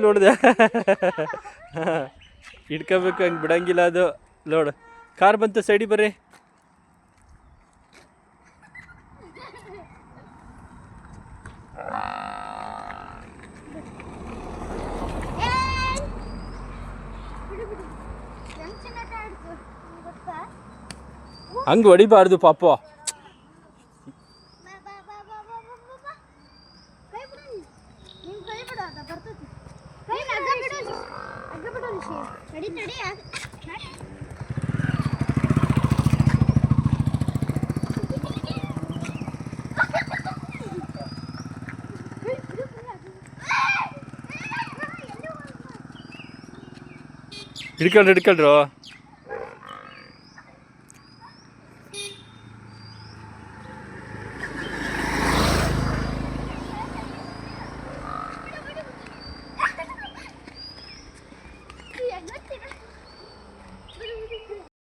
ನೋಡಿದೆ ಹಿಡ್ಕೋಬೇಕು, ಹಂಗೆ ಬಿಡಂಗಿಲ್ಲ ಅದು. ನೋಡು ಕಾರ್ ಬಂತು, ಸೈಡಿಗೆ ಬರ್ರಿ. ಹಂಗೆ ಹೊಡಿಬಾರ್ದು ಪಾಪ. ಹಿಡ್ಕೊಳ್ರು.